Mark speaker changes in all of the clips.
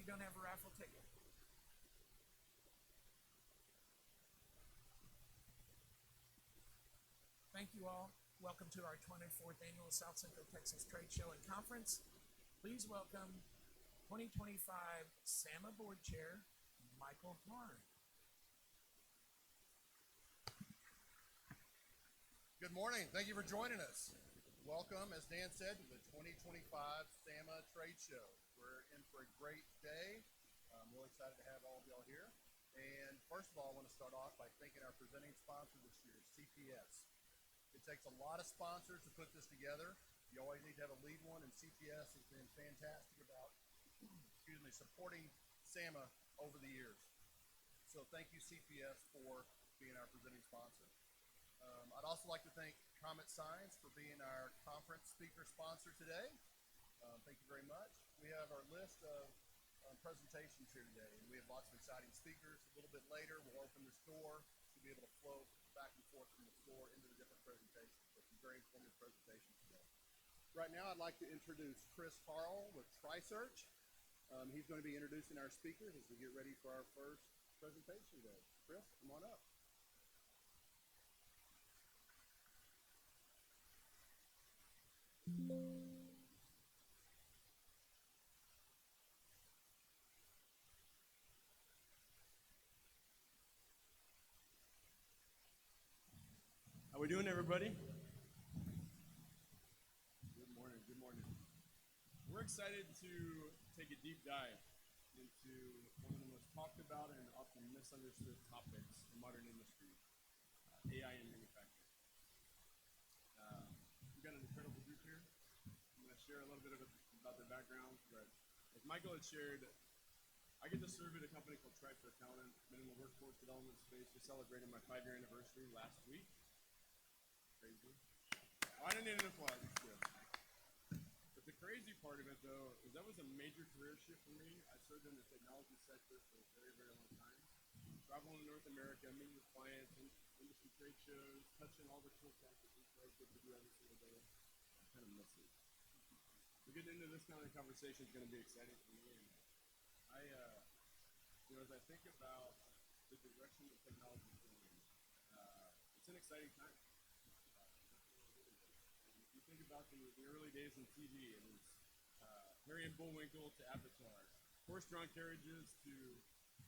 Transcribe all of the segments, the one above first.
Speaker 1: you don't have a raffle ticket. Thank you all. Welcome to our 24th Annual South Central Texas Trade Show and Conference. Please welcome 2025 SAMA Board Chair, Michael Harl.
Speaker 2: Good morning. Thank you for joining us. Welcome, as Dan said, to the 2025 SAMA Trade Show. We're in for a great day. I'm really excited to have all of y'all here. And first of all, I want to start off by thanking our presenting sponsor this year, CPS. It takes a lot of sponsors to put this together. You always need to have a lead one, and CPS has been fantastic about supporting SAMA over the years. So thank you, CPS, for being our presenting sponsor. I'd also like to thank Comet Science for being our conference speaker sponsor today. Thank you very much. We have our list of presentations here today, and we have lots of exciting speakers. A little bit later, we'll open this door to be able to flow back and forth from the floor into the different presentations. So some very informative presentations today. Right now, I'd like to introduce Chris Harl with Tri-Starr. He's going to be introducing our speakers as we get ready for our first presentation today. Chris, come on up.
Speaker 3: How we doing, everybody? Good morning. Good morning. We're excited to take a deep dive into one of the most talked about and often misunderstood topics in modern industry, AI in manufacturing. We've got an incredible group here. I'm going to share a little bit about their background, but as Michael had shared, I get to serve at a company called Tri-Starr Talent. Been in the workforce development space. We celebrated my 5-year anniversary last week. Crazy. Oh, I didn't need an applause. It's good. But the crazy part of it, though, is that was a major career shift for me. I served in the technology sector for a very, very long time. Traveling in North America, meeting with clients, industry trade shows, touching all the cool tech that we guys get to do every single day. I kind of miss it. So getting into this kind of conversation is going to be exciting for me. And as I think about the direction that technology is going, it's an exciting time. If you think about the early days in TV, it was Harry and Bullwinkle to Avatar, horse-drawn carriages to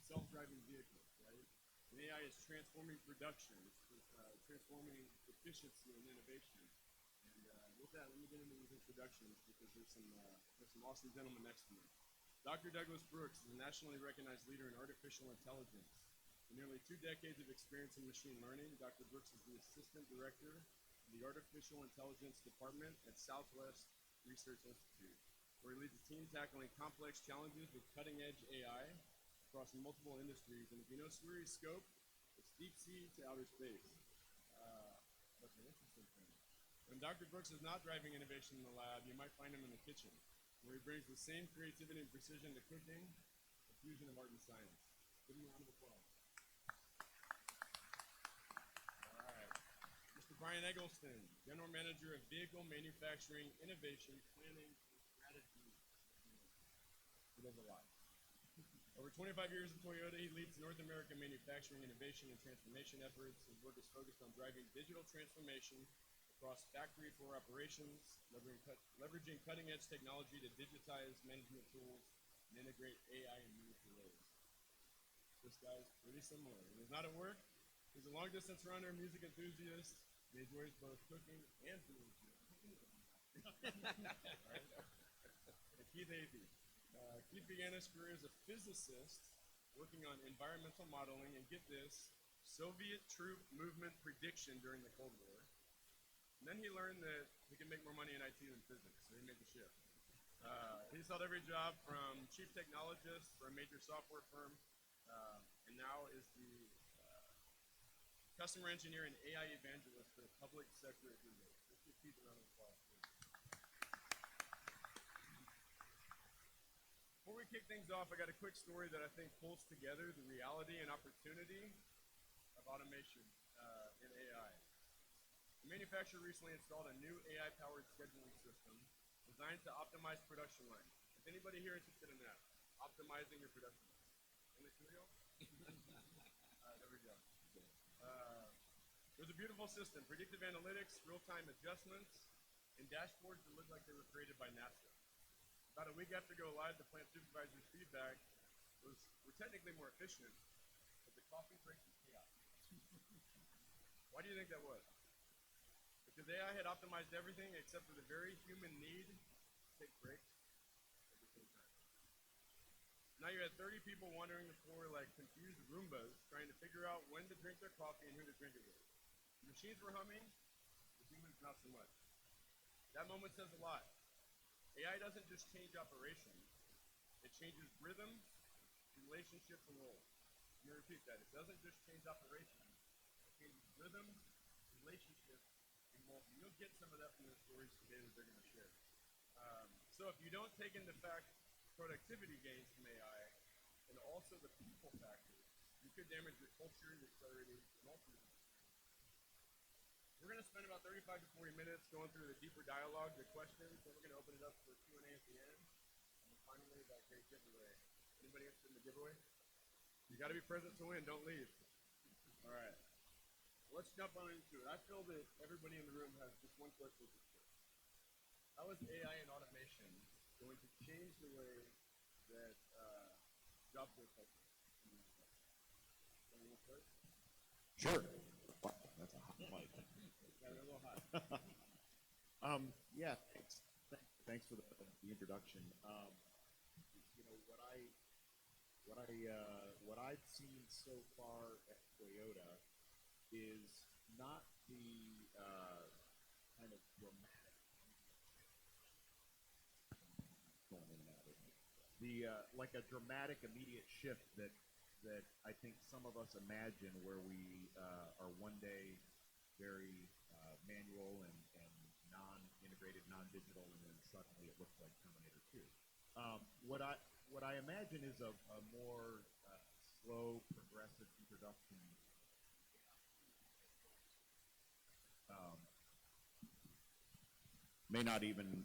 Speaker 3: self-driving vehicles, right? And AI is transforming production, it's transforming efficiency and innovation. And with that, let me get into these introductions because there's some awesome gentlemen next to me. Dr. Douglas Brooks is a nationally recognized leader in artificial intelligence. With nearly 2 decades of experience in machine learning, Dr. Brooks is the Assistant Director of the Artificial Intelligence Department at Southwest Research Institute, where he leads a team tackling complex challenges with cutting-edge AI across multiple industries. And if you know SwRI's scope, it's deep sea to outer space. That's an interesting thing. When Dr. Brooks is not driving innovation in the lab, you might find him in the kitchen, where he brings the same creativity and precision to cooking, the fusion of art and science. Give him a round of applause. All right. Mr. Brian Eggleston, General Manager of Vehicle Manufacturing, Innovation, Planning, and Strategy. He does a lot. Over 25 years at Toyota, he leads North American manufacturing, innovation, and transformation efforts. His work is focused on driving digital transformation across factory floor operations, leveraging cutting-edge technology to digitize management tools and integrate AI in meaningful ways. This guy's pretty similar. When he's not at work, he's a long-distance runner, music enthusiast. He enjoys both cooking and doing right? And Keith Athey. Keith began his career as a physicist working on environmental modeling and, get this, Soviet troop movement prediction during the Cold War. And then he learned that he could make more money in IT than physics, so he made the shift. He's held every job from chief technologist for a major software firm, and now is the customer engineer and AI evangelist for the public sector at Google. Let's give Keith a round of applause, please. Before we kick things off, I got a quick story that I think pulls together the reality and opportunity of automation in AI. The manufacturer recently installed a new AI-powered scheduling system designed to optimize production lines. Is anybody here interested in that? Optimize optimizing your production. Only cereal? There we go. There's a beautiful system, predictive analytics, real-time adjustments, and dashboards that look like they were created by NASA. About a week after go live, the plant supervisor's feedback was, we're technically more efficient, but the coffee breaks is chaos. Why do you think that was? Because AI had optimized everything except for the very human need to take breaks at the same time. Now you had 30 people wandering the floor like confused Roombas trying to figure out when to drink their coffee and who to drink it with. The machines were humming, the humans not so much. That moment says a lot. AI doesn't just change operations, it changes rhythms, relationships, and roles. Let me repeat that. It doesn't just change operations, it changes rhythms, relationships, and roles. And you'll get some of that from the stories today that they're going to share. So if you don't take into fact productivity gains from AI and also the people factor, you could damage your culture, your clarity, and ultimately. We're going to spend about 35 to 40 minutes going through the deeper dialogue, the questions, then we're going to open it up for Q&A at the end. And finally, that great giveaway. Anybody interested in the giveaway? You got to be present to win. Don't leave. All right. Let's jump on into it. I feel that everybody in the room has just one question to share. How is AI and automation going to change the way that jobs are affected? Anyone start?
Speaker 4: Sure. Wow, that's a hot mic.
Speaker 3: Yeah, they're a little hot.
Speaker 4: Yeah, thanks for the introduction. You know what I've seen so far at Toyota is not the kind of dramatic going in and out, isn't it? The like a dramatic immediate shift that I think some of us imagine, where we are one day very manual and non-integrated, non-digital, and then suddenly it looks like Terminator 2. What I imagine is a more slow, progressive introduction. May not even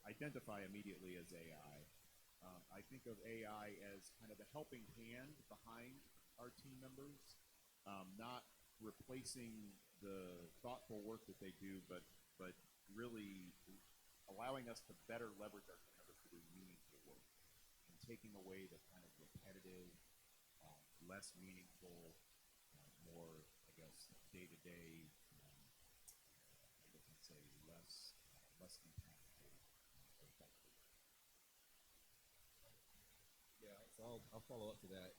Speaker 4: identify immediately as AI. I think of AI as kind of the helping hand behind our team members, not replacing the thoughtful work that they do, but really allowing us to better leverage our team members to do meaningful work and taking away the kind of repetitive, less meaningful, more, I guess, day-to-day, I guess I'd say less impactful or effective.
Speaker 5: Yeah, so I'll follow up to that.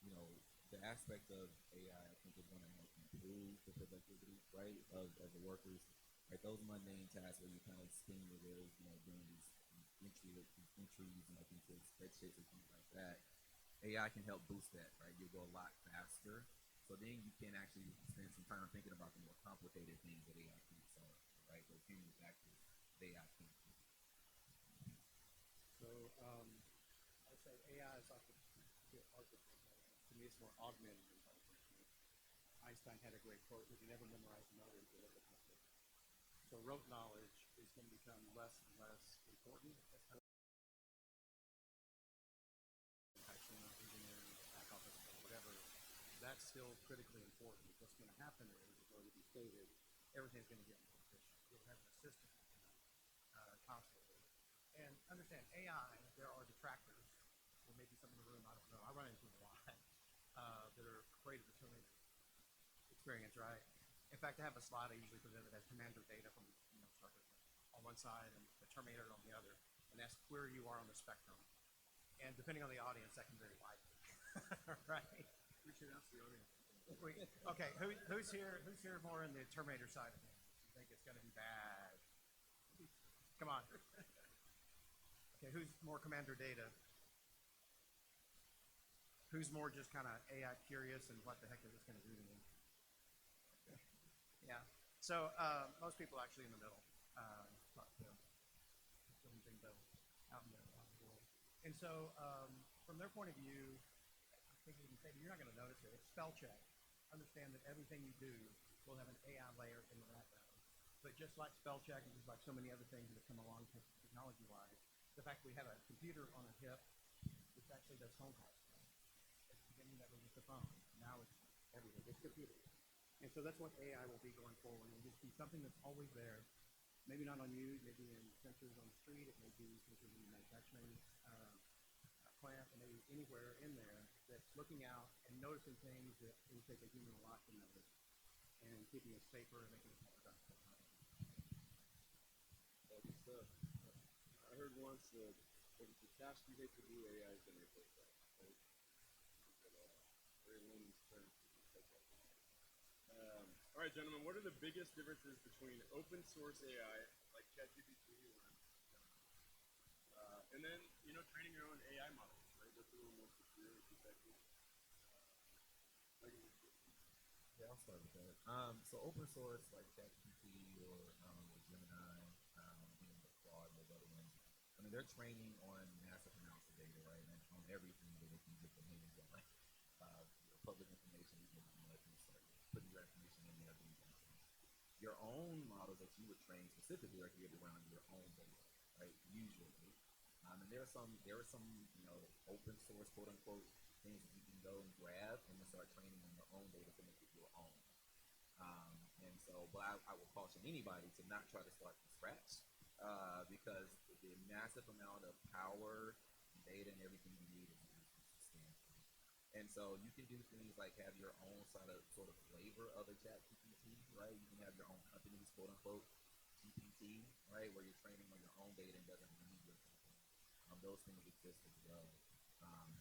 Speaker 5: You know, the aspect of AI, I think, is going to help improve the productivity, right, of the workers. Right, those mundane tasks where you kind of spin your wheels, you know, doing these entries and like into spreadsheets and things like that. AI can help boost that, right? You'll go a lot faster. So then you can actually spend some time thinking about the more complicated things that AI can solve, right? Those human factors that AI can't do.
Speaker 6: So I would say AI is often artificial. To me, it's more augmented than artificial. Einstein had a great quote: "If you never memorize knowledge, you'll never become it." So rote knowledge is going to become less and less important. Engineering, back office, whatever. That's still critically important. What's going to happen is, as already been stated, everything's going to get more efficient. You'll have an assistant constantly. And understand, AI, there are detractors, or maybe some in the room, I don't know. I run into them a lot that are afraid of the Terminator experience, right? In fact, I have a slide I usually present that has commander data from, Star Trek on one side and the Terminator on the other, and that's where you are on the spectrum. And depending on the audience, that can vary widely, right?
Speaker 3: We should ask the audience.
Speaker 6: Okay, who's here more in the Terminator side of things? You think it's going to be bad? Come on. Okay, who's more commander data? Who's more just kind of AI curious and what the heck is this going to do to me? Yeah. So most people actually in the middle. Doing things out in the world. And so from their point of view, I think you can say you're not going to notice it. It's spell check. Understand that everything you do will have an AI layer in the background. But just like spell check and just like so many other things that have come along technology-wise, the fact that we have a computer on a hip does phone calls. At the beginning, that was just a phone. Now it's everything. It's computers. And so that's what AI will be going forward. It'll just be something that's always there. Maybe not on you, maybe in sensors on the street, it may be sensors in the manufacturing plant, and maybe anywhere in there that's looking out and noticing things that will take a human a lot to notice, and keeping us safer and making us more productive.
Speaker 3: Good stuff. I heard once that if it's a task you hate to do, AI is going to replace that. Right? Very layman's terms. All right, gentlemen, what are the biggest differences between open source AI, like ChatGPT, and then, training your own AI models, right? That's a little more secure and protected.
Speaker 5: Yeah, I'll start with that. So open source like ChatGPT or Gemini, the Claude and those other ones, I mean, they're training on massive amounts of data, right? And on everything that they can get their hands on, like public information, you can start putting your information in there, doing things. Your own models that you would train specifically are geared around your own data, right? Usually. And there are some open source, quote unquote, things that you can go and grab and then start training on your own data to make it your own. And so, but I will caution anybody to not try to start from scratch because the massive amount of power, data, and everything you need is substantial. And so you can do things like have your own sort of flavor of a chat GPT, right? You can have your own company's quote unquote GPT, right? Where you're training on your own data and doesn't need your company. Those things exist as well.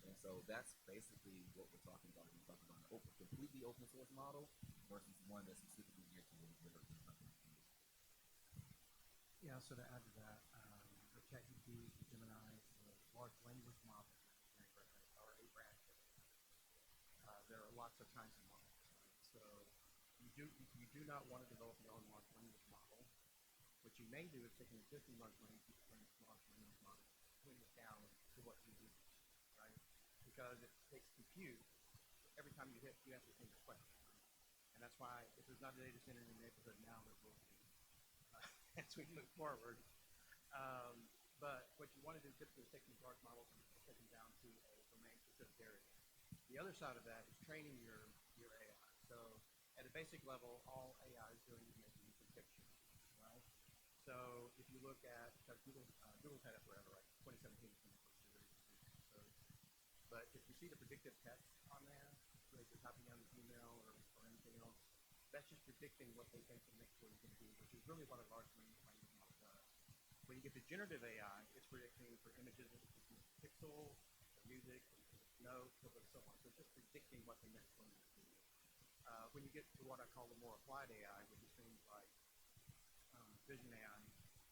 Speaker 5: And so that's basically what we're talking about. We're talking about an completely open source model versus one that's specifically geared to your company.
Speaker 6: Yeah, so to add to that, the ChatGPT, Gemini, the large language models are a branch of it. There are lots of kinds of models. Right? So you do not want to develop your own large language model. What you may do is take an existing large language model, putting it down to what you do, right? Because it takes compute. Every time you answer a single question. Right? And that's why if there's not a data center in your neighborhood now, there will be as we move forward. But what you want to do typically is take these large models and take them down to a domain-specific area. The other side of that is training your AI. So at a basic level, all AI is doing is making predictions, right? So if you look at Google's had it forever, right? 2017 is when they first did their but if you see the predictive text on there, so if you're typing out an email or anything else, that's just predicting what they think the next word is going to be, which is really what a large language model does. When you get to generative AI, it's predicting for images, it's pixel, music, notes, so on. So it's just predicting what the next one is going to be. When you get to what I call the more applied AI, which is things like vision AI,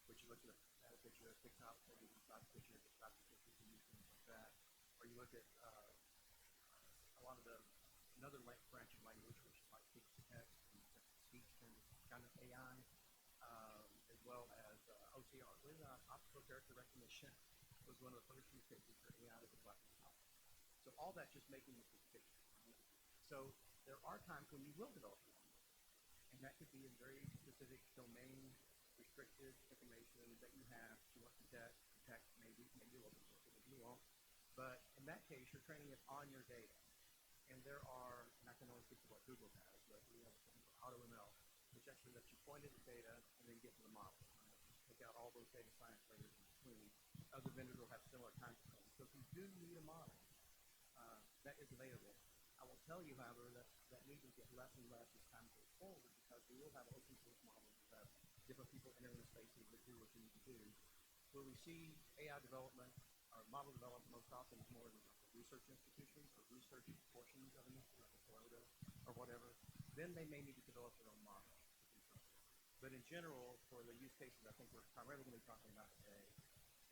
Speaker 6: which looks at a picture, picks out maybe beside the picture, describes the picture to use things like that. Or you look at a lot of another branch of language, which is like speech to text and speech kind of AI, as well as OCR. Believe it or not, optical character recognition was one of the first use cases for AI that was left in the So all that's just making this picture. Right? So there are times when you will develop your own model, and that could be in very specific domain restricted information that you have to want to protect maybe you'll open source it, maybe you won't. But in that case, you're training it on your data. And there are, and I can only speak to what Google has, but we have something called AutoML, which actually lets you point at the data and then get to the model. Right? Take out all those data science layers in between. Other vendors will have similar kinds of things. So if you do need a model, that is available. I will tell you, however, that need will get less and less as time goes forward because we will have open source models that have different people entering the spaces that do what you need to do. Where we see AI development or model development most often is more in research institutions or research portions of an institute, like a Toyota or whatever. Then they may need to develop their own model to do something. But in general, for the use cases I think we're primarily going to be talking about today,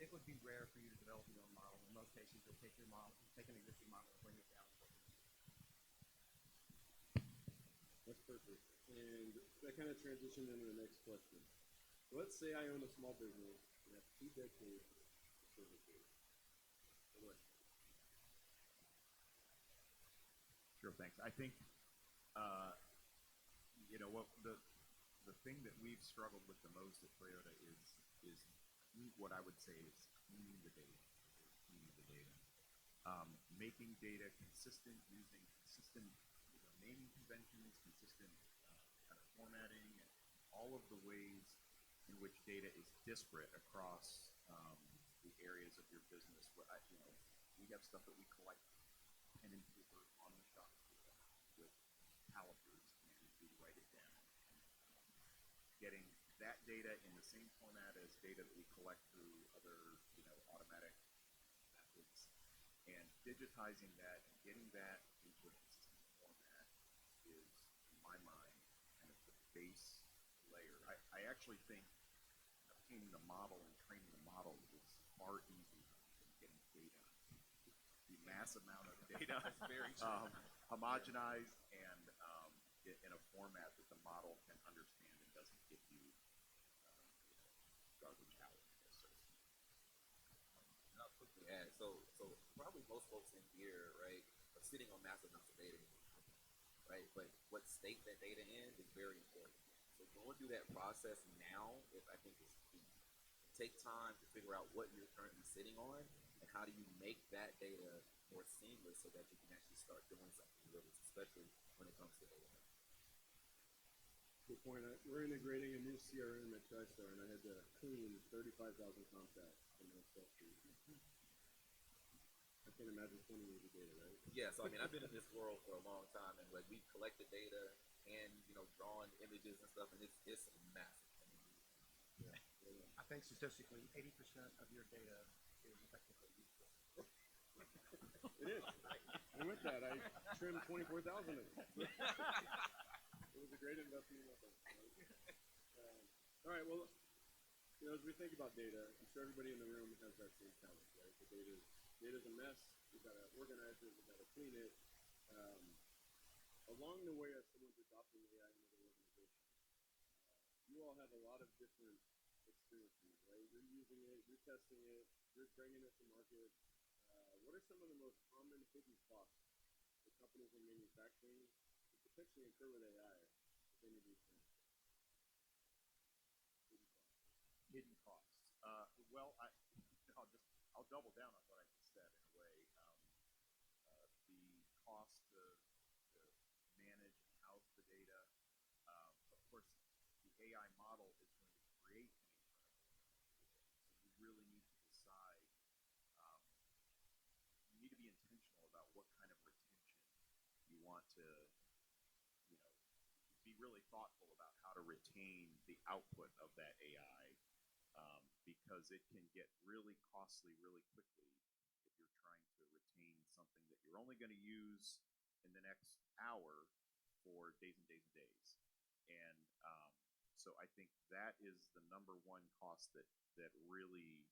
Speaker 6: it would be rare for you to develop your own model. In most cases, you'll take your model, take an existing model, and bring it down to what you need.
Speaker 3: That's perfect. And that kind of transitioned into the next question. Let's say I own a small business and have 2 decades of services. What do I do?
Speaker 4: Sure, thanks. I think, what the thing that we've struggled with the most at Toyota is what I would say is cleaning the data. making data consistent, using consistent naming conventions, consistent kind of formatting, and all of the ways in which data is disparate across the areas of your business. Where we have stuff that we collect pen and paper on the shop floor with calipers, and we write it down. Getting that data in the same format as data that we collect through other automatic methods, and digitizing that and getting that into a consistent format is, in my mind, kind of the base layer. I actually think obtaining the model and training the model is far easier than getting data. The mass amount of data homogenized and in a format that the model can understand and doesn't give you garbage out.
Speaker 5: And I'll quickly add, so probably most folks in here, right, are sitting on massive amounts of data, right? But what state that data in is very important. So going through that process now, I think is key. Take time to figure out what you're currently sitting on and how do you make that data more seamless so that you can actually start doing something with it, especially when it comes to AI.
Speaker 3: Good point. We're integrating a new CRM at Tri-Starr, and I had to clean 35,000 contacts from my spreadsheet. I can't imagine 20 years of data, right?
Speaker 5: Yeah, so I mean, I've been in this world for a long time, and like we've collected data and drawn images and stuff, and it's massive. I mean,
Speaker 6: I think statistically, 80% of your data is effectively useless.
Speaker 3: It is. And with that, I trimmed 24,000 of it. It was a great investment in my phone. All right, well, as we think about data, I'm sure everybody in the room has that same challenge, right? The data's a mess. We've got to organize it. We've got to clean it. Along the way, as someone's adopting AI into their organization, you all have a lot of different experiences, right? You're using it, you're testing it, you're bringing it to market. What are some of the most common hidden costs that companies in manufacturing could potentially incur with AI if they need these things?
Speaker 4: Hidden costs. Well, I'll double down on what I just said in a way. The cost to manage and house the data. Of course, the AI model is going to create an internal data. So you really need to decide. You need to be intentional about what kind of retention you want to. Be really thoughtful about how to retain the output of that AI. Because it can get really costly really quickly if you're trying to retain something that you're only going to use in the next hour for days and days and days. And so I think that is the number one cost that really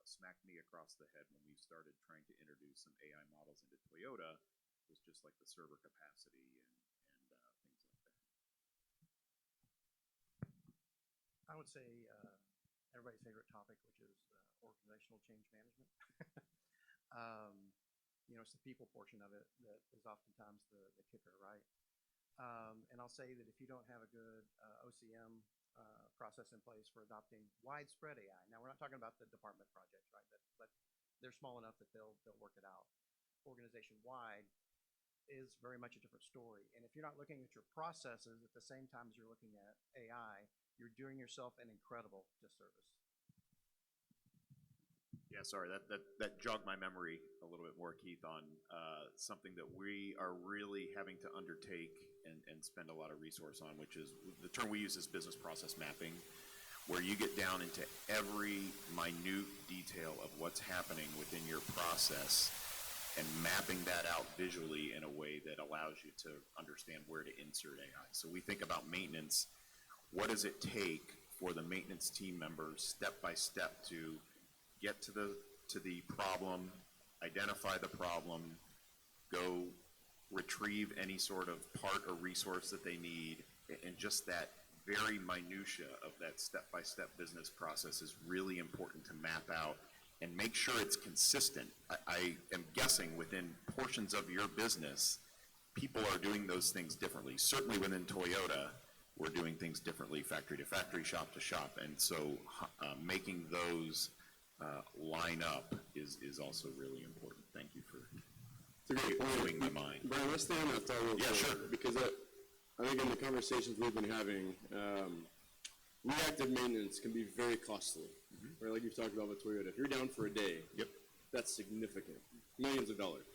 Speaker 4: smacked me across the head when we started trying to introduce some AI models into Toyota, was just like the server capacity and things like that.
Speaker 6: I would say everybody's favorite topic, which is organizational change management. It's the people portion of it that is oftentimes the kicker, right? And I'll say that if you don't have a good OCM process in place for adopting widespread AI, now we're not talking about the department projects, right? But they're small enough that they'll work it out. Organization wide is very much a different story. And if you're not looking at your processes at the same time as you're looking at AI, you're doing yourself an incredible disservice.
Speaker 4: Yeah, sorry, that jogged my memory a little bit more, Keith, on something that we are really having to undertake and spend a lot of resource on, which is the term we use is business process mapping, where you get down into every minute detail of what's happening within your process and mapping that out visually in a way that allows you to understand where to insert AI. So we think about maintenance. What does it take for the maintenance team members step by step to get to the problem, identify the problem, go retrieve any sort of part or resource that they need, and just that very minutia of that step-by-step business process is really important to map out and make sure it's consistent. I am guessing within portions of your business, people are doing those things differently. Certainly within Toyota, we're doing things differently, factory to factory, shop to shop, and so making those line up is also really important. Thank you for
Speaker 7: blowing my mind.
Speaker 8: Brian, let's stay on that thought real
Speaker 7: Yeah,
Speaker 8: quick,
Speaker 7: sure.
Speaker 8: because I think in the conversations we've been having, reactive maintenance can be very costly, right? Like you've talked about with Toyota. If you're down for a day,
Speaker 7: Yep.
Speaker 8: that's significant, millions of dollars.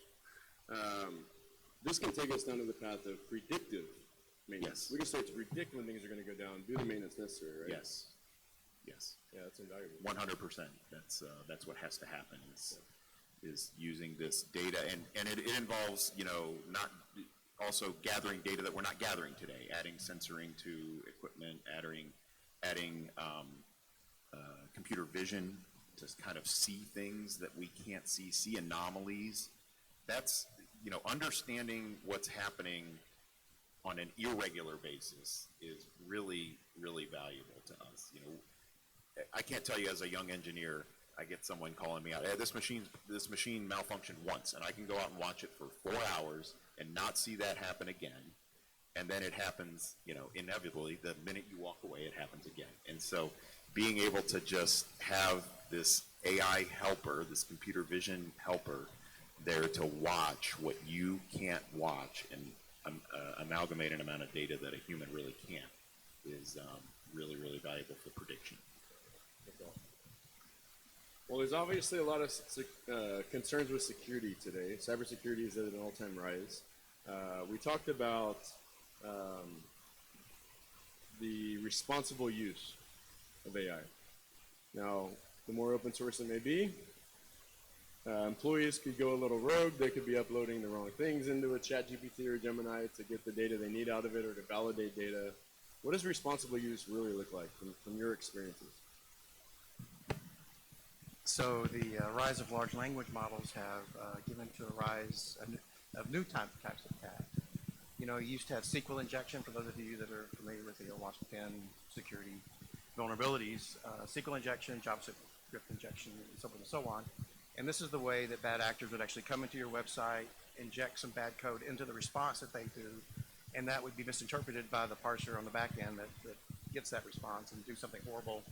Speaker 8: This can take us down to the path of predictive maintenance.
Speaker 7: Yes.
Speaker 8: We can start to predict when things are going to go down, do the maintenance necessary, right?
Speaker 7: Yes. Yes.
Speaker 8: Yeah, that's invaluable.
Speaker 7: 100%. That's what has to happen is using this data, and it involves, not also gathering data that we're not gathering today, adding sensoring to equipment, adding computer vision to kind of see things that we can't see anomalies. That's, understanding what's happening on an irregular basis is really, really valuable to us. I can't tell you, as a young engineer, I get someone calling me out, hey, this machine malfunctioned once, and I can go out and watch it for 4 hours and not see that happen again. And then it happens, inevitably, the minute you walk away, it happens again. And so being able to just have this AI helper, this computer vision helper, there to watch what you can't watch and amalgamate an amount of data that a human really can't is really, really valuable for prediction.
Speaker 9: Well, there's obviously a lot of concerns with security today. Cybersecurity is at an all-time rise. We talked about the responsible use of AI. Now, the more open source it may be, employees could go a little rogue. They could be uploading the wrong things into a ChatGPT or Gemini to get the data they need out of it or to validate data. What does responsible use really look like from your experiences?
Speaker 6: So the rise of large language models have given to a rise of new types of attacks. You used to have SQL injection, for those of you that are familiar with the WASP-10 security vulnerabilities, SQL injection, JavaScript injection, and so forth and so on. And this is the way that bad actors would actually come into your website, inject some bad code into the response that they do, and that would be misinterpreted by the parser on the back end that gets that response and do something horrible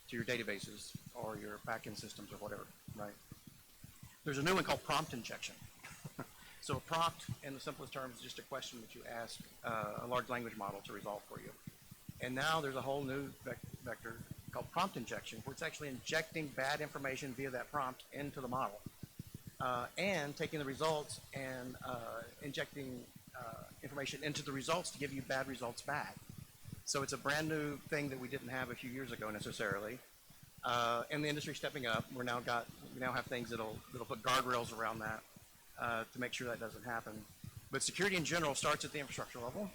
Speaker 6: to your databases or your back-end systems or whatever, right? There's a new one called prompt injection. So a prompt, in the simplest terms, is just a question that you ask a large language model to resolve for you. And now there's a whole new vector called prompt injection, where it's actually injecting bad information via that prompt into the model, and taking the results and injecting information into the results to give you bad results back. So it's a brand new thing that we didn't have a few years ago necessarily. And the industry stepping up. We now have things that'll put guardrails around that to make sure that doesn't happen. But security in general starts at the infrastructure level.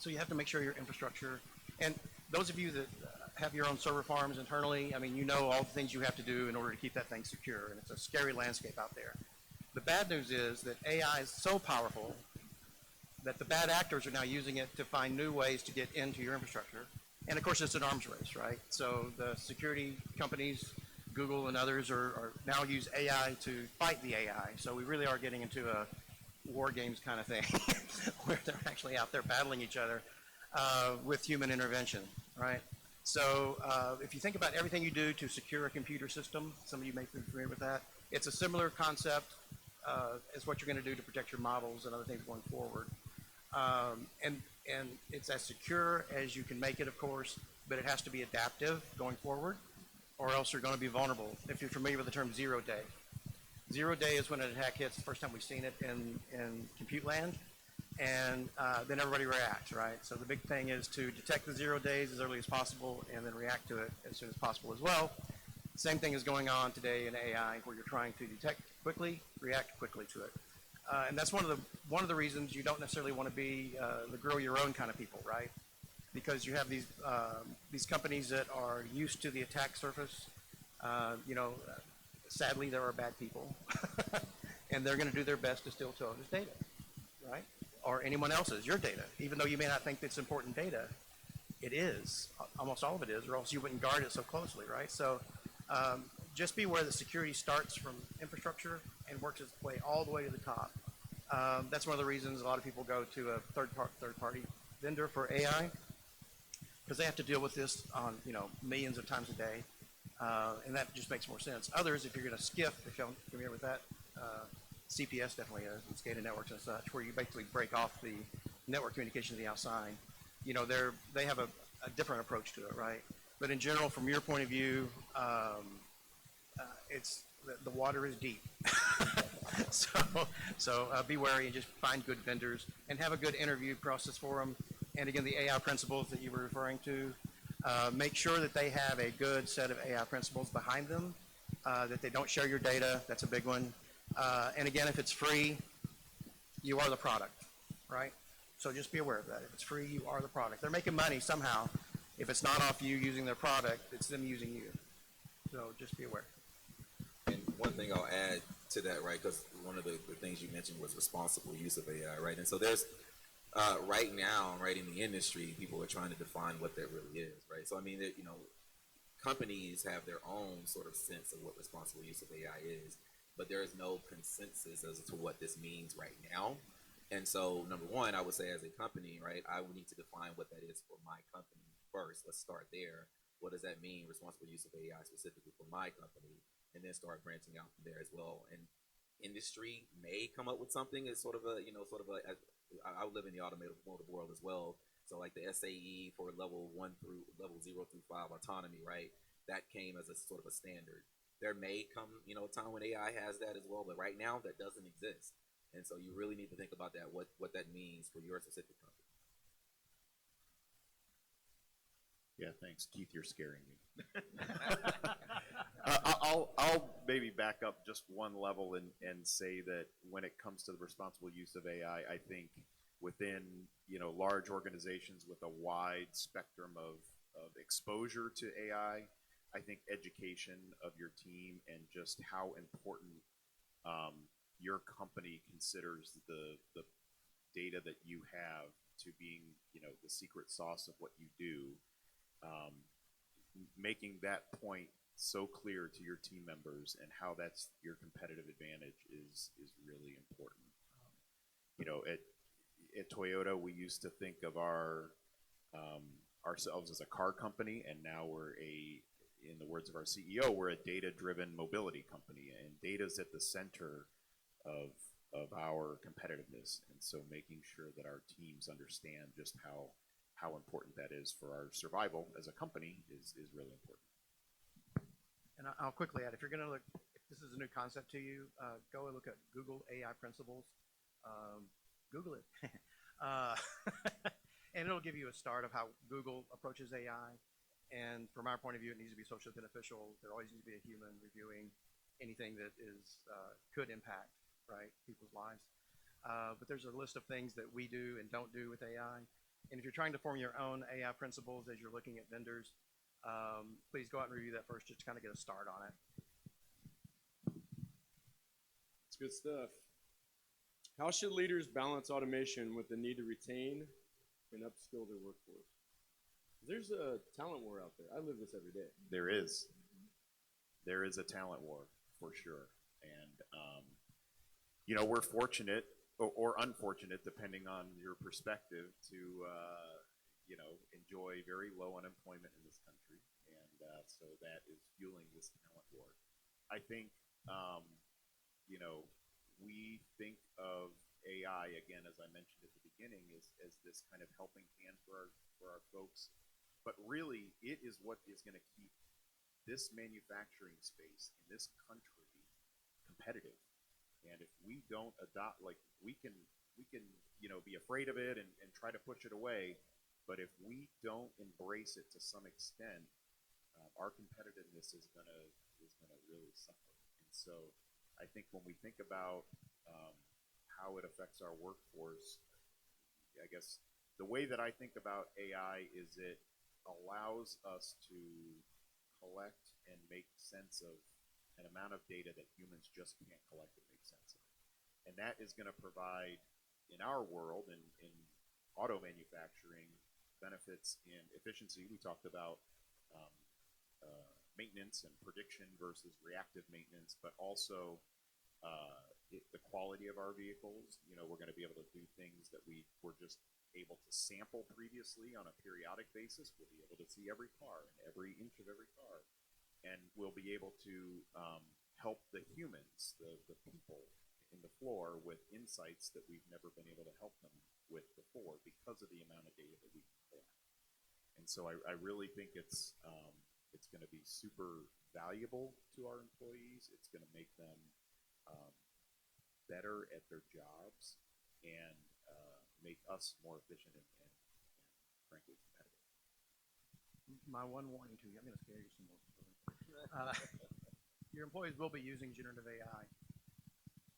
Speaker 6: So you have to make sure your infrastructure, and those of you that have your own server farms internally, you know all the things you have to do in order to keep that thing secure, and it's a scary landscape out there. The bad news is that AI is so powerful that the bad actors are now using it to find new ways to get into your infrastructure. And of course, it's an arms race, right? So the security companies, Google and others, are now use AI to fight the AI. So we really are getting into a war games kind of thing where they're actually out there battling each other with human intervention, right? So if you think about everything you do to secure a computer system, some of you may be familiar with that, it's a similar concept as what you're going to do to protect your models and other things going forward. And it's as secure as you can make it, of course, but it has to be adaptive going forward, or else you're going to be vulnerable. If you're familiar with the term 0 day. 0 day is when an attack hits, the first time we've seen it in compute land, and then everybody reacts, right? So the big thing is to detect the 0 days as early as possible and then react to it as soon as possible as well. Same thing is going on today in AI, where you're trying to detect quickly, react quickly to it. And that's one of the reasons you don't necessarily want to be the grow your own kind of people, right? Because you have these companies that are used to the attack surface. Sadly, there are bad people, and they're going to do their best to steal others' data, right? Or anyone else's, your data. Even though you may not think it's important data, it is. Almost all of it is, or else you wouldn't guard it so closely, right? So just be aware that security starts from infrastructure and works its way all the way to the top. That's one of the reasons a lot of people go to a third-party vendor for AI, because they have to deal with this on millions of times a day, and that just makes more sense. Others, if you're going to skiff, if you're familiar with that, CPS definitely is, and SCADA networks and such, where you basically break off the network communication to the outside. You know, they have a different approach to it, right? But in general, from your point of view, it's the water is deep. so be wary and just find good vendors and have a good interview process for them. And again, the AI principles that you were referring to, make sure that they have a good set of AI principles behind them, that they don't share your data. That's a big one. And again, if it's free, you are the product, right? So just be aware of that. If it's free, you are the product. They're making money somehow. If it's not off you using their product, it's them using you. So just be aware.
Speaker 5: And one thing I'll add to that, right, because one of the things you mentioned was responsible use of AI, right? And so there's, right now, right, in the industry, people are trying to define what that really is, right? So, I mean, you know, companies have their own sort of sense of what responsible use of AI is, but there is no consensus as to what this means right now. And so, number one, I would say as a company, right, I would need to define what that is for my company first. Let's start there. What does that mean, responsible use of AI specifically for my company? And then start branching out from there as well. And industry may come up with something as sort of a, you know, I live in the automotive world as well. So like the SAE for level 1 through level 0 through 5 autonomy, right? That came as a sort of a standard. There may come, you know, a time when AI has that as well, but right now that doesn't exist. And so you really need to think about that, what that means for your specific company.
Speaker 7: Yeah, thanks, Keith. You're scaring me. I'll maybe back up just one level and say that when it comes to the responsible use of AI, I think within, you know, large organizations with a wide spectrum of exposure to AI, I think education of your team and just how important your company considers the data that you have to being, you know, the secret sauce of what you do. Making that point so clear to your team members and how that's your competitive advantage is really important. You know, at Toyota, we used to think of ourselves as a car company, and now we're in the words of our CEO, we're a data-driven mobility company, and data's at the center of our competitiveness. And so making sure that our teams understand just how important that is for our survival as a company is really important.
Speaker 6: And I'll quickly add, if you're going to look, if this is a new concept to you, go and look at Google AI principles. Google it. And it'll give you a start of how Google approaches AI. And from our point of view, it needs to be socially beneficial. There always needs to be a human reviewing anything that could impact, right, people's lives. But there's a list of things that we do and don't do with AI. And if you're trying to form your own AI principles as you're looking at vendors, please go out and review that first just to kind of get a start on it.
Speaker 9: It's good stuff. How should leaders balance automation with the need to retain and upskill their workforce? There's a talent war out there. I live this every day.
Speaker 7: There is. There is a talent war for sure. And, you know, we're fortunate or unfortunate, depending on your perspective, to, you know, enjoy very low unemployment in this country. And so that is fueling this talent war. I think, you know, we think of AI, again, as I mentioned at the beginning, as this kind of helping hand for our folks. But really, it is what is going to keep this manufacturing space in this country competitive. And if we don't adopt, like, we can, you know, be afraid of it and try to push it away. But if we don't embrace it to some extent, our competitiveness is gonna really suffer. And so, I think when we think about how it affects our workforce, I guess the way that I think about AI is it allows us to collect and make sense of an amount of data that humans just can't collect and make sense of. And that is going to provide, in our world, in auto manufacturing, benefits in efficiency. We talked about maintenance and prediction versus reactive maintenance, but also the quality of our vehicles. You know, we're going to be able to do things that we were just able to sample previously on a periodic basis. We'll be able to see every car and every inch of every car. And we'll be able to help the humans, the people,
Speaker 4: in the floor with insights that we've never been able to help them with before because of the amount of data that we can collect. And so I really think it's going to be super valuable to our employees. It's going to make them better at their jobs and make us more efficient and frankly competitive.
Speaker 6: My one warning to you, I'm going to scare you some more. Your employees will be using generative AI,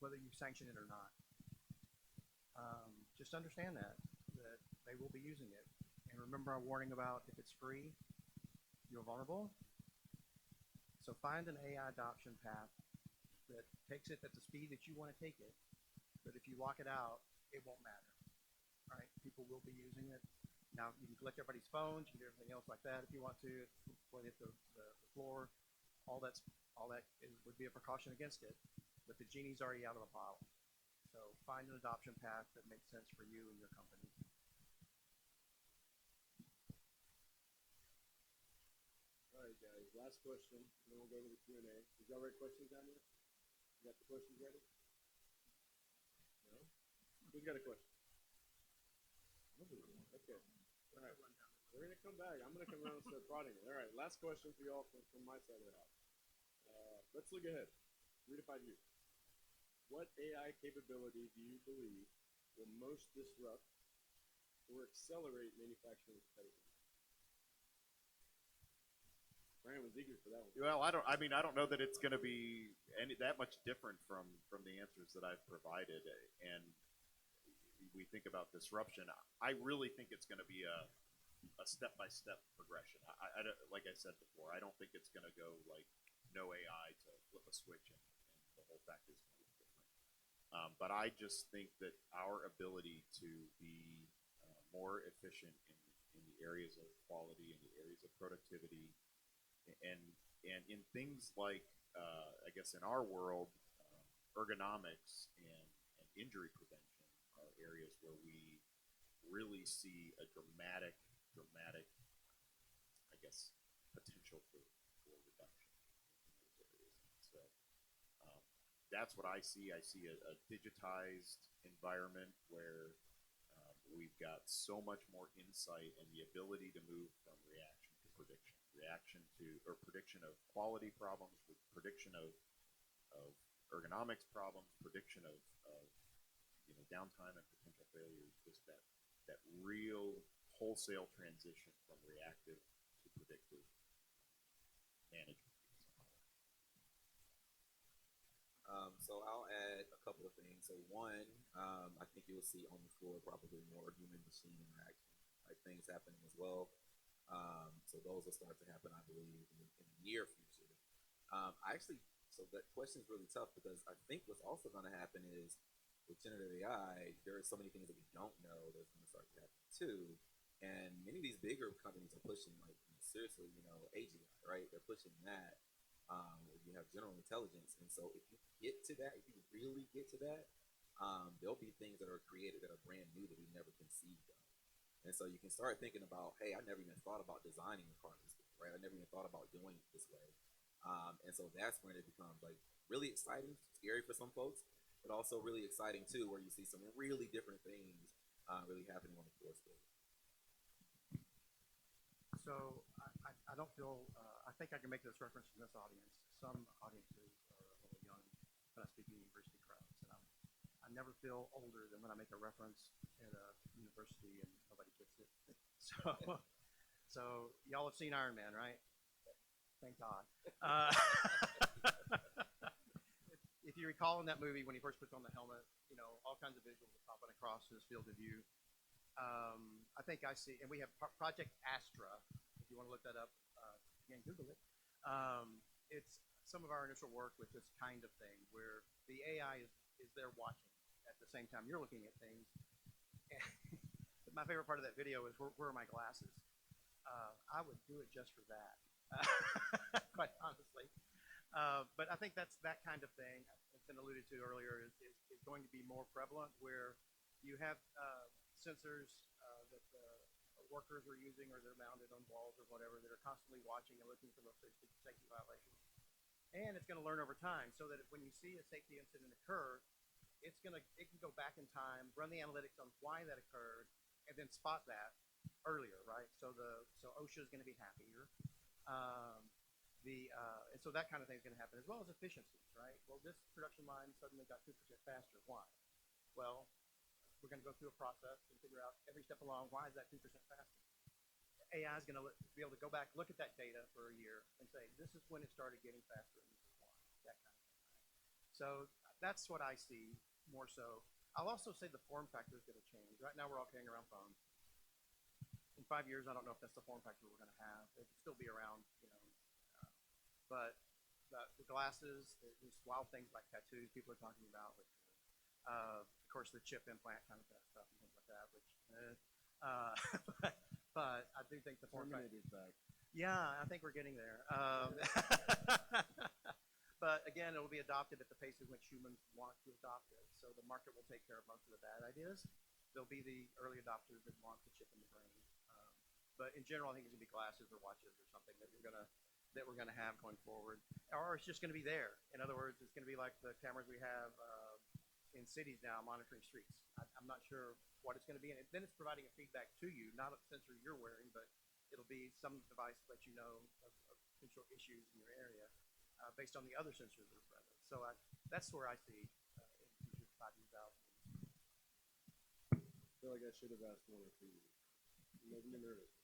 Speaker 6: whether you sanction it or not. Just understand that they will be using it. And remember our warning about if it's free, you're vulnerable. So find an AI adoption path that takes it at the speed that you want to take it. But if you lock it out, it won't matter. Right? People will be using it. Now, you can collect everybody's phones, you can do everything else like that if you want to, before they hit the floor. All that would be a precaution against it, but the genie's already out of the bottle. So find an adoption path that makes sense for you and your company.
Speaker 9: All right, guys, last question, and then we'll go to the Q&A. Did y'all write questions down yet? You got the questions ready? No? Who's got a question? Okay. All right. We're going to come back. I'm going to come around and start prodding it. All right, last question for y'all from my side of the house. Let's look ahead. 3 to 5 years. What AI capability do you believe will most disrupt or accelerate manufacturing competitiveness? Brian was eager for that one.
Speaker 4: Well, I don't know that it's going to be that much different from the answers that I've provided. And we think about disruption. I really think it's going to be a step-by-step progression. Like I said before, I don't think it's going to go like no AI to flip a switch and the whole factory is going to be different. But I just think that our ability to be more efficient in the areas of quality, in the areas of productivity, and in things like, I guess in our world, ergonomics and injury prevention are areas where we really see a dramatic, I guess, potential for reduction in those areas. So that's what I see. I see a digitized environment where we've got so much more insight and the ability to move from reaction to prediction. Prediction of quality problems, prediction of ergonomics problems, prediction of downtime and potential failures. Just that real wholesale transition from reactive to predictive management.
Speaker 5: So I'll add a couple of things. So one, I think you'll see on the floor probably more human-machine interaction, like things happening as well. So those will start to happen, I believe, in the near future. So that question is really tough because I think what's also going to happen is with generative AI, there are so many things that we don't know that's going to start to happen too. And many of these bigger companies are pushing, like, seriously, AGI, right? They're pushing that. Where you have general intelligence. And so if you get to that, if you really get to that, there'll be things that are created that are brand new that we never conceived of. And so you can start thinking about, hey, I never even thought about designing a car this way, right? I never even thought about doing it this way. And so that's when it becomes like really exciting, scary for some folks, but also really exciting too, where you see some really different things really happening on the floor still.
Speaker 6: So I don't feel, I think I can make this reference in this audience. Some audiences are a little young when I speak in university crowds, and I never feel older than when I make a reference at a university and nobody gets it. So y'all have seen Iron Man, right? Thank God. If you recall in that movie when he first puts on the helmet, all kinds of visuals are popping across his field of view. I think I see, and we have Project Astra. If you want to look that up, you can Google it. It's some of our initial work with this kind of thing, where the AI is there watching at the same time you're looking at things. But my favorite part of that video is where are my glasses? I would do it just for that, quite honestly. But I think that's that kind of thing, it's been alluded to earlier, is going to be more prevalent, where you have sensors that workers are using, or they're mounted on walls or whatever, that are constantly watching and looking for those safety violations. And it's going to learn over time, so that when you see a safety incident occur, it can go back in time, run the analytics on why that occurred, and then spot that earlier, right? So OSHA is going to be happier. And so that kind of thing is going to happen, as well as efficiencies, right? Well, this production line suddenly got 2% faster. Why? Well, we're going to go through a process and figure out every step along why is that 2% faster. AI is going to be able to go back, look at that data for a year, and say this is when it started getting faster, and this is why. That kind of thing. So that's what I see more so. I'll also say the form factor is going to change. Right now, we're all carrying around phones. In 5 years, I don't know if that's the form factor we're going to have. It will still be around, but the glasses, these wild things like tattoos people are talking about, which, of course, the chip implant kind of stuff and things like that. Which, but I do think the form factor.
Speaker 9: Terminator's back.
Speaker 6: Yeah, I think we're getting there. But again, it will be adopted at the pace at which humans want to adopt it. So the market will take care of most of the bad ideas. There'll be the early adopters that want the chip in the brain. But in general, I think it's going to be glasses or watches or something that we're going to have going forward, or it's just going to be there. In other words, it's going to be like the cameras we have in cities now monitoring streets. I'm not sure what it's going to be, and then it's providing a feedback to you, not a sensor you're wearing, but it'll be some device that you know of potential issues in your area based on the other sensors that are present. So that's where I see in the future 5 years out.
Speaker 9: I feel like I should have asked one or two. You made me nervous.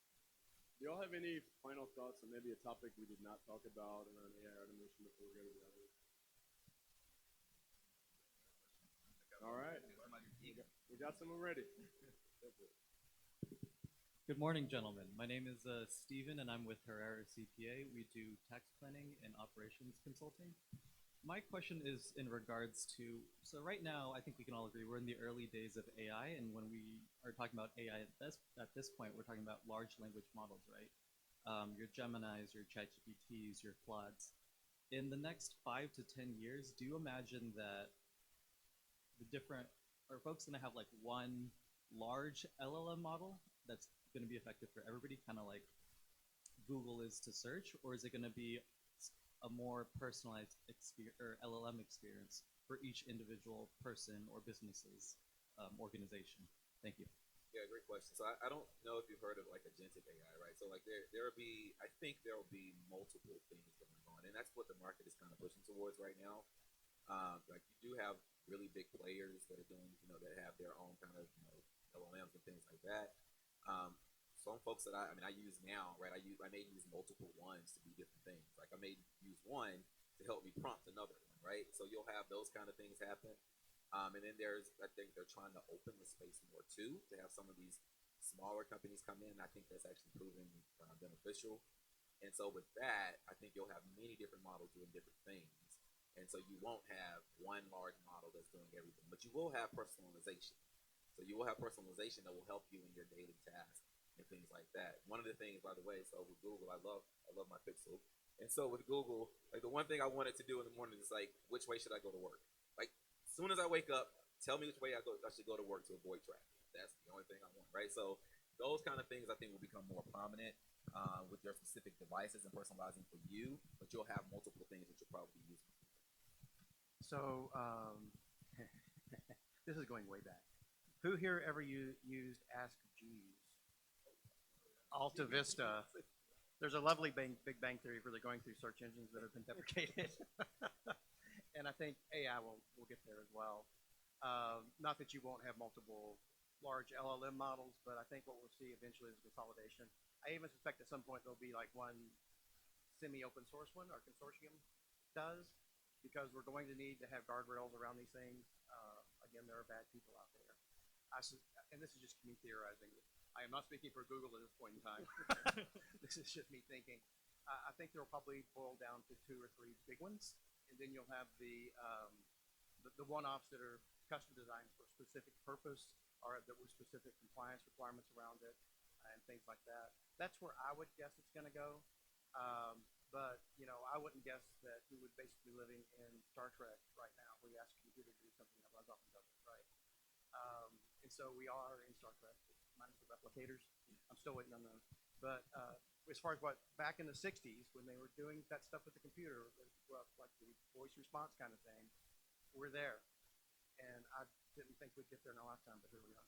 Speaker 9: Do y'all have any final thoughts on maybe a topic we did not talk about around AI automation before we go to the others? All right. We got someone ready.
Speaker 10: Good morning, gentlemen. My name is Steven, and I'm with Herrera CPA. We do tax planning and operations consulting. My question is in regards to, so right now, I think we can all agree we're in the early days of AI, and when we are talking about AI at this point, we're talking about large language models, right? Your Geminis, your ChatGPTs, your Claudes. In the next 5 to 10 years, do you imagine that are folks going to have like one large LLM model that's going to be effective for everybody, kind of like Google is to search, or is it going to be a more personalized LLM experience for each individual person or business's organization? Thank you.
Speaker 5: Yeah, great question. So I don't know if you've heard of like agentic AI, right? So like I think there will be multiple things going on, and that's what the market is kind of pushing towards right now. Like you do have really big players that are doing, that have their own kind of, LLMs and things like that. Some folks that I use now, right? I may use multiple ones to do different things. Like I may use one to help me prompt another one, right? So you'll have those kind of things happen. And then I think they're trying to open the space more too, to have some of these smaller companies come in. I think that's actually proving beneficial. And so with that, I think you'll have many different models doing different things. And so you won't have one large model that's doing everything, but you will have personalization. So you will have personalization that will help you in your daily tasks and things like that. One of the things, by the way, so with Google, I love my Pixel. And so with Google, like the one thing I wanted to do in the morning is like, which way should I go to work? Like, as soon as I wake up, tell me which way I should go to work to avoid traffic. That's the only thing I want, right? So those kind of things I think will become more prominent with your specific devices and personalizing for you, but you'll have multiple things that you'll probably be using.
Speaker 6: So this is going way back. Who here ever used Ask Jeeves? Alta Vista. There's a lovely Big Bang Theory for the going through search engines that have been deprecated. And I think AI will get there as well. Not that you won't have multiple large LLM models, but I think what we'll see eventually is consolidation. I even suspect at some point there'll be like one semi-open source one, our consortium does, because we're going to need to have guardrails around these things. Again, there are bad people out there. And this is just me theorizing. I am not speaking for Google at this point in time. This is just me thinking. I think there will probably boil down to 2 or 3 big ones, and then you'll have the one-offs that are custom designed for a specific purpose, or that with specific compliance requirements around it, and things like that. That's where I would guess it's going to go. But I wouldn't guess that we would basically be living in Star Trek right now, where you ask a computer to do something that runs off and does it, right? And so we are in Star Trek, minus the replicators. I'm still waiting on those. But as far as back in the 60s, when they were doing that stuff with the computer, like the voice response kind of thing, we're there. and I didn't think we'd get there in our lifetime, but here we are.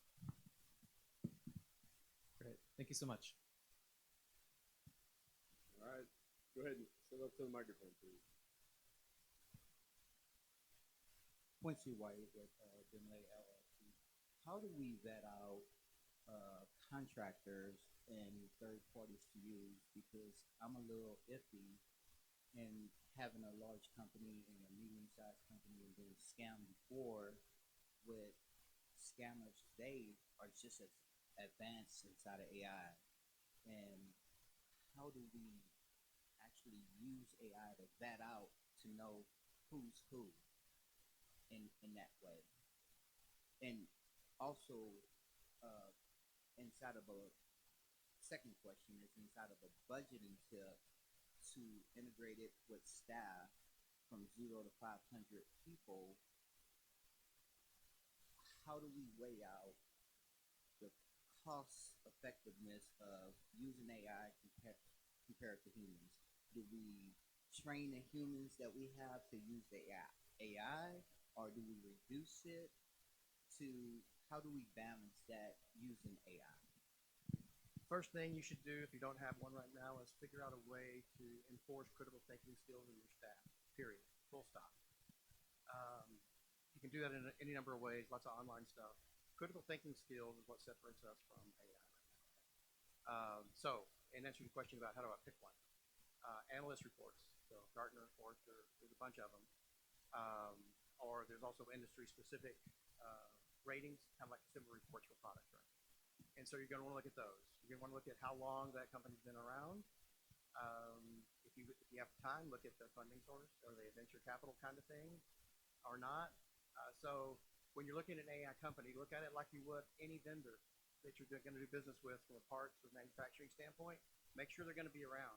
Speaker 10: Great. Thank you so much.
Speaker 9: All right, go ahead and step up to the microphone, please.
Speaker 11: Quincy White with Benlay LLC. How do we vet out contractors and third parties to use? Because I'm a little iffy in having a large company and a medium-sized company and being scammed before. With scammers today are just as advanced inside of AI. And how do we actually use AI to vet out to know who's who in that way? And also, inside of a second question is inside of a budgeting tip to integrate it with staff from 0 to 500 people. How do we weigh out the cost effectiveness of using AI compared to humans? Do we train the humans that we have to use the AI, or do we reduce it to, how do we balance that using AI?
Speaker 6: First thing you should do if you don't have one right now is figure out a way to enforce critical thinking skills in your staff, period, full stop. You can do that in any number of ways, lots of online stuff. Critical thinking skills is what separates us from AI right now. So, in answer to your question about how do I pick one, analyst reports, so Gartner, Forrester, there's a bunch of them. Or there's also industry-specific ratings, kind of like consumer reports for products, right? And so you're going to want to look at those. You're going to want to look at how long that company's been around. If you have time, look at the funding source. Are they a venture capital kind of thing or not? So when you're looking at an AI company, look at it like you would any vendor that you're going to do business with from a parts or manufacturing standpoint. Make sure they're going to be around,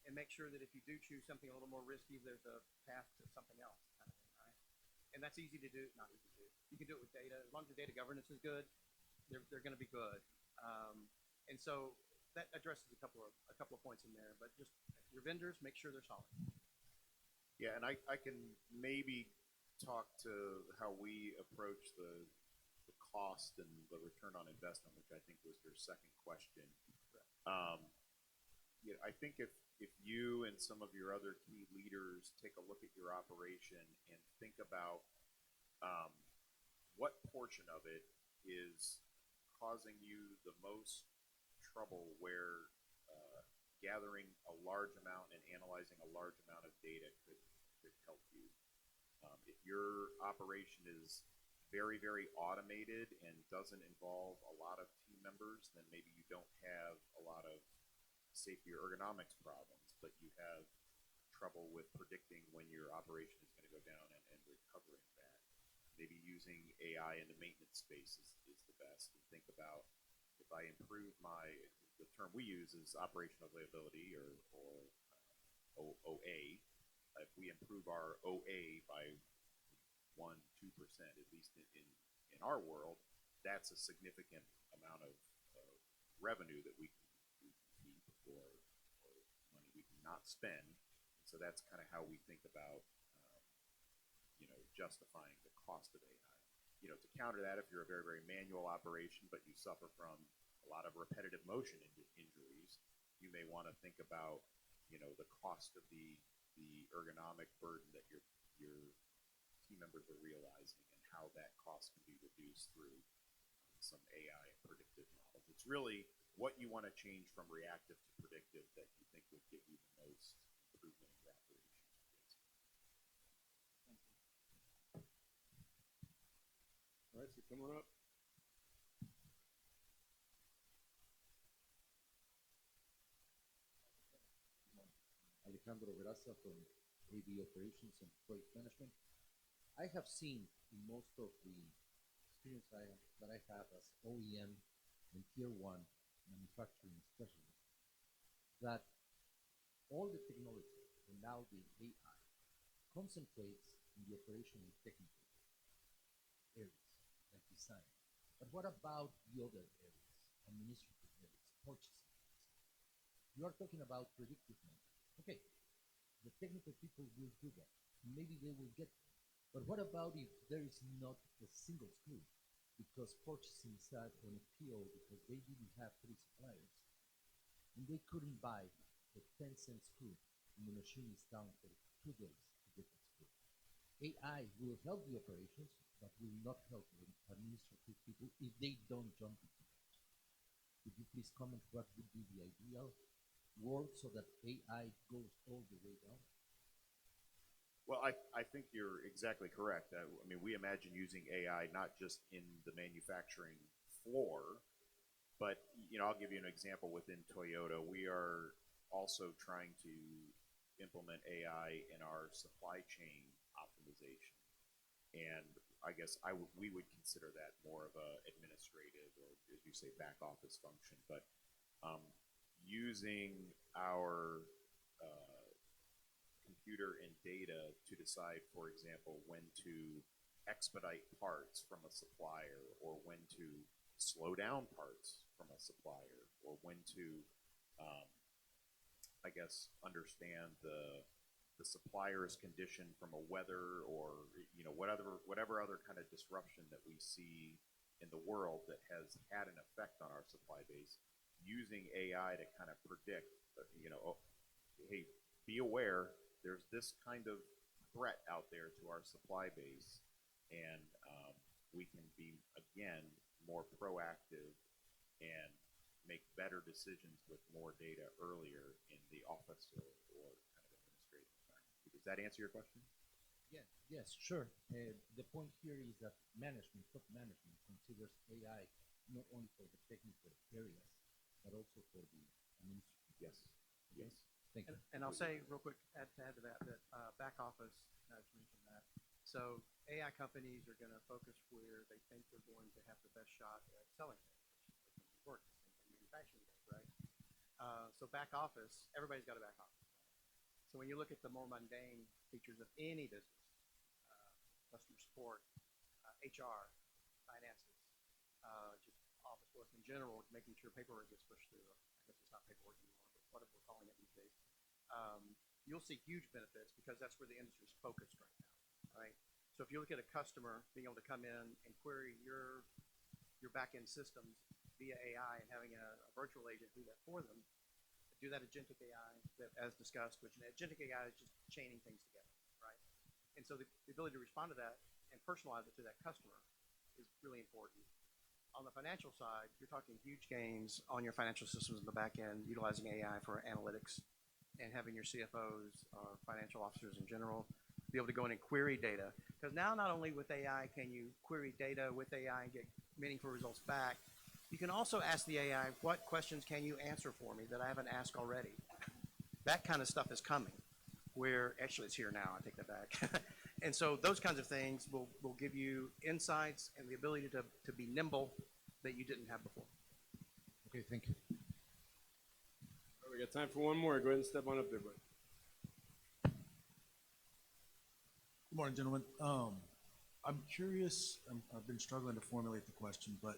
Speaker 6: and make sure that if you do choose something a little more risky, there's a path to something else kind of thing, right? And that's easy to do, not easy to do. You can do it with data. As long as the data governance is good, they're going to be good. And so that addresses a couple of points in there, but just your vendors, make sure they're solid.
Speaker 7: Yeah, and I can maybe talk to how we approach the cost and the return on investment, which I think was your second question. Yeah, I think if you and some of your other key leaders take a look at your operation and think about what portion of it is causing you the most trouble, where gathering a large amount and analyzing a large amount of data could help you. If your operation is very, very automated and doesn't involve a lot of team members, then maybe you don't have a lot of safety or ergonomics problems, but you have trouble with predicting when your operation is going to go down and recovering that. Maybe using AI in the maintenance space is the best. And think about, if I improve the term we use is operational availability or OA. If we improve our OA by 1-2%, at least in our world, that's a significant amount of revenue that we can keep, or money we can not spend. So that's kind of how we think about justifying the cost of AI. To counter that, if you're a very, very manual operation, but you suffer from a lot of repetitive motion injuries, you may want to think about the cost of the ergonomic burden that your team members are realizing, and how that cost can be reduced through some AI and predictive models. It's really what you want to change from reactive to predictive that you think would give you the most improvement in your operation.
Speaker 9: All right, so come on up.
Speaker 12: Alejandro Veraza from AV Operations and Project Management. I have seen in most of the experience that I have as OEM and Tier 1 manufacturing specialist, that all the technology and now the AI concentrates in the operational technical areas like design. But what about the other areas, administrative areas, purchasing areas? You are talking about predictive maintenance. Okay, the technical people will do that. Maybe they will get there. But what about if there is not a single screw? Because purchasing sat on a PO because they didn't have three suppliers and they couldn't buy the 10-cent screw and the machine is down for 2 days to get the screw. AI will help the operations, but will not help the administrative people if they don't jump into it. Could you please comment what would be the ideal world so that AI goes all the way down?
Speaker 4: Well, I think you're exactly correct. I mean, we imagine using AI not just in the manufacturing floor, but I'll give you an example within Toyota. We are also trying to implement AI in our supply chain optimization, and I guess we would consider that more of a administrative or, as you say, back office function. But using our computer and data to decide, for example, when to expedite parts from a supplier, or when to slow down parts from a supplier, or when to, I guess, understand the supplier's condition from a weather, or whatever other kind of disruption that we see in the world that has had an effect on our supply base, using AI to kind of predict, hey, be aware, there's this kind of threat out there to our supply base, and we can be, again, more proactive and make better decisions with more data earlier in the office or kind of administrative environment. Does that answer your question?
Speaker 12: Yeah, yes, sure. The point here is that management, top management, considers AI not only for the technical areas, but also for the administrative.
Speaker 4: Yes. Yes.
Speaker 12: Thank you.
Speaker 6: And I'll say real quick, to add to that back office, just mentioned that. So AI companies are going to focus where they think they're going to have the best shot at selling it, which work, same thing manufacturing does, right? So back office, everybody's got a back office. So when you look at the more mundane features of any business, customer support, HR, finances, just office work in general, making sure paperwork gets pushed through. I guess it's not paperwork anymore, but whatever we're calling it these days. You'll see huge benefits because that's where the industry is focused right now, right? So if you look at a customer being able to come in and query your back-end systems via AI and having a virtual agent do that for them, do that agentic AI that, as discussed, which an agentic AI is just chaining things together, right? And so the ability to respond to that and personalize it to that customer is really important. On the financial side, you're talking huge gains on your financial systems in the back end, utilizing AI for analytics and having your CFOs or financial officers in general be able to go in and query data. Because now not only with AI can you query data with AI and get meaningful results back, you can also ask the AI, what questions can you answer for me that I haven't asked already? That kind of stuff is coming, where actually it's here now, I take that back. And so those kinds of things will give you insights and the ability to be nimble that you didn't have before.
Speaker 12: Okay, thank you.
Speaker 9: All right, we got time for one more. Go ahead and step on up there, bud.
Speaker 13: Good morning, gentlemen. I'm curious, I've been struggling to formulate the question, but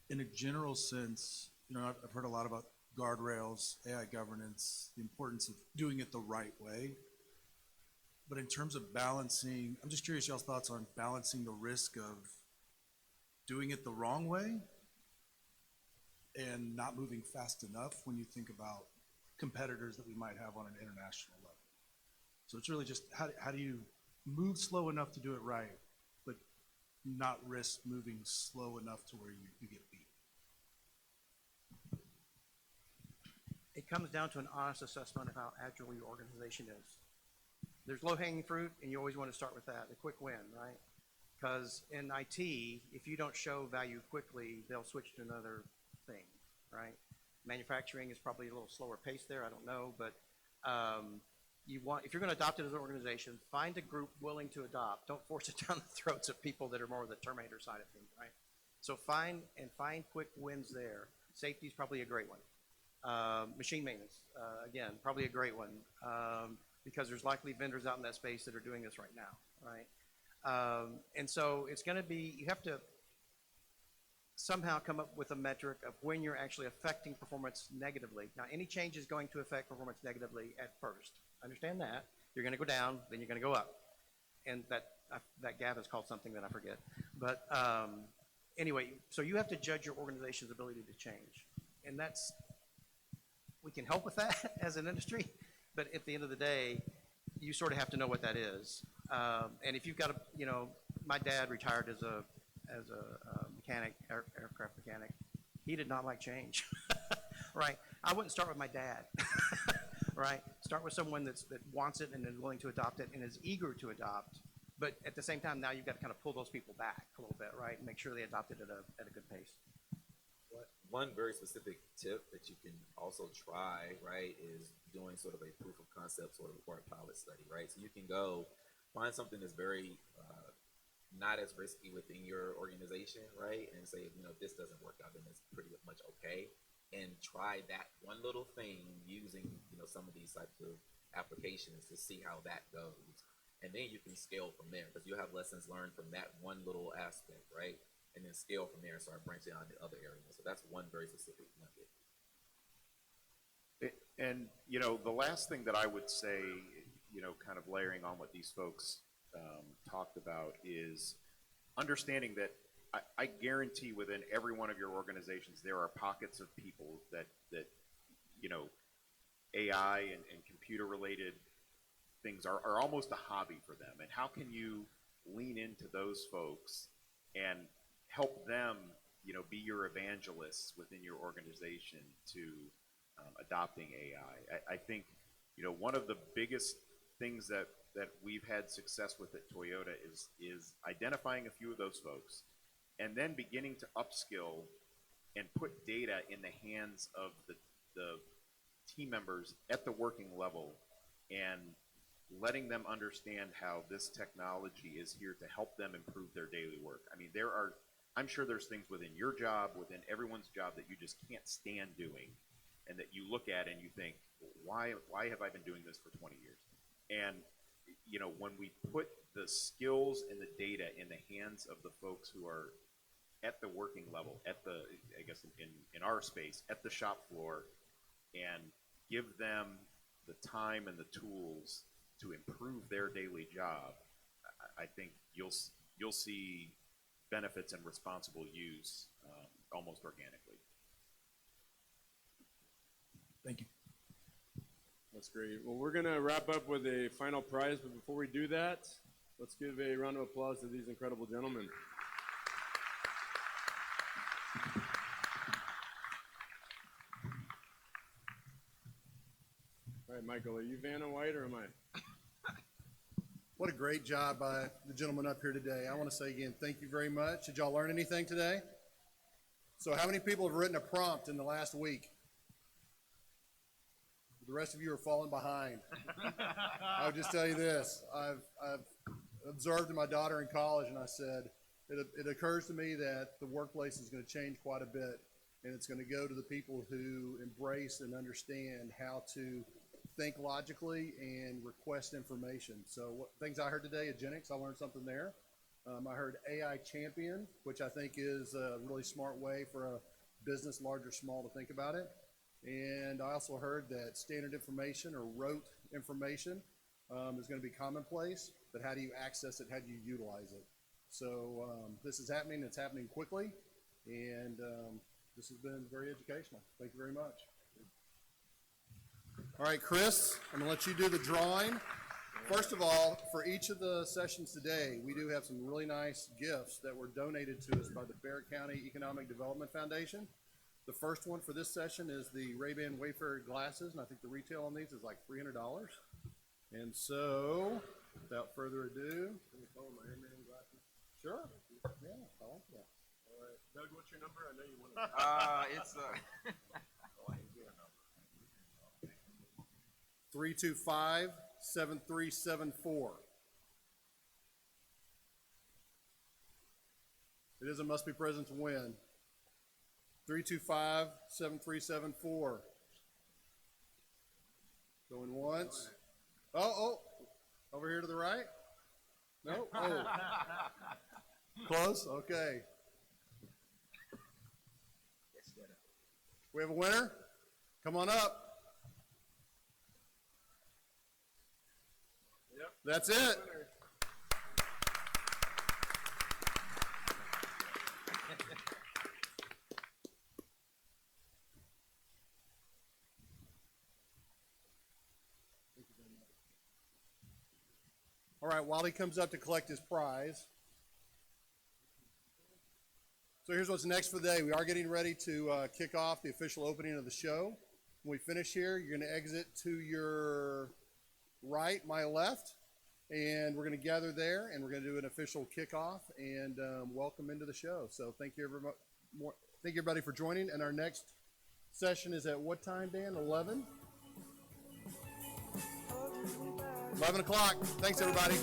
Speaker 13: in a general sense, I've heard a lot about guardrails, AI governance, the importance of doing it the right way. But in terms of balancing, I'm just curious y'all's thoughts on balancing the risk of doing it the wrong way and not moving fast enough when you think about competitors that we might have on an international level. So it's really just how do you move slow enough to do it right, but not risk moving slow enough to where you get beat?
Speaker 6: It comes down to an honest assessment of how agile your organization is. There's low-hanging fruit, and you always want to start with that, the quick win, right? Because in IT, if you don't show value quickly, they'll switch to another thing, right? Manufacturing is probably a little slower pace there, I don't know, but if you're going to adopt it as an organization, find a group willing to adopt. Don't force it down the throats of people that are more of the Terminator side of things, right? So find quick wins there. Safety is probably a great one. Machine maintenance, again, probably a great one. Because there's likely vendors out in that space that are doing this right now, right? And so it's going to be, you have to somehow come up with a metric of when you're actually affecting performance negatively. Now, any change is going to affect performance negatively at first. Understand that. You're going to go down, then you're going to go up. and that gap is called something that I forget. But anyway, so you have to judge your organization's ability to change, and we can help with that as an industry, but at the end of the day, you sort of have to know what that is. And if you've got my dad retired as a mechanic, aircraft mechanic. He did not like change, right? I wouldn't start with my dad, right? Start with someone that wants it and is willing to adopt it and is eager to adopt. But at the same time, now you've got to kind of pull those people back a little bit, right? And make sure they adopt it at a good pace.
Speaker 5: One very specific tip that you can also try, right, is doing sort of a proof of concept sort of or a pilot study, right? So you can go find something that's very not as risky within your organization, right? And say, this doesn't work out, then it's pretty much okay. And try that one little thing using, some of these types of applications to see how that goes. And then you can scale from there because you'll have lessons learned from that one little aspect, right? And then scale from there and start branching out into other areas. So that's one very specific nugget.
Speaker 7: And, the last thing that I would say, kind of layering on what these folks talked about is understanding that I guarantee within every one of your organizations there are pockets of people that AI and computer-related things are almost a hobby for them. And how can you lean into those folks and help them, be your evangelists within your organization to adopting AI? I think, one of the biggest things that we've had success with at Toyota is identifying a few of those folks and then beginning to upskill and put data in the hands of the team members at the working level and letting them understand how this technology is here to help them improve their daily work. I mean, I'm sure there's things within your job, within everyone's job that you just can't stand doing and that you look at and you think, why have I been doing this for 20 years? And, when we put the skills and the data in the hands of the folks who are at the working level, I guess in our space, at the shop floor, and give them the time and the tools to improve their daily job, I think you'll see benefits and responsible use almost organically.
Speaker 13: Thank you.
Speaker 9: That's great. Well, we're going to wrap up with a final prize, but before we do that, let's give a round of applause to these incredible gentlemen. All right, Michael, are you Vanna White or am I?
Speaker 2: What a great job by the gentleman up here today. I want to say again, thank you very much. Did y'all learn anything today? So how many people have written a prompt in the last week? The rest of you are falling behind. I would just tell you this. I've observed my daughter in college, and I said, it occurs to me that the workplace is going to change quite a bit, and it's going to go to the people who embrace and understand how to think logically and request information. So what things I heard today at Genix, I learned something there. I heard AI champion, which I think is a really smart way for a business, large or small, to think about it. And I also heard that standard information or rote information is going to be commonplace, but how do you access it? How do you utilize it? So this is happening. It's happening quickly, and this has been very educational. Thank you very much. All right, Chris, I'm going to let you do the drawing. First of all, for each of the sessions today, we do have some really nice gifts that were donated to us by the Barrett County Economic Development Foundation. The first one for this session is the Ray-Ban Wayfarer glasses, and I think the retail on these is like $300. And so, without further ado,
Speaker 3: Can you call my Ray-Ban glasses?
Speaker 2: sure. Yeah, I like that.
Speaker 3: All right, Doug, what's your number? I know you want to.
Speaker 5: It's
Speaker 2: 325-7374. It is a must be present to win. 325-7374. Going once. Oh, over here to the right? No? Oh. Close? Okay. We have a winner? Come on up. Yep. That's it. right, while he comes up to collect his prize. So here's what's next for the day. We are getting ready to kick off the official opening of the show. When we finish here, you're going to exit to your right, my left, and we're going to gather there, and we're going to do an official kickoff and welcome into the show. So thank you everybody for joining, and our next session is at what time, Dan? 11? 11 o'clock. Thanks, everybody.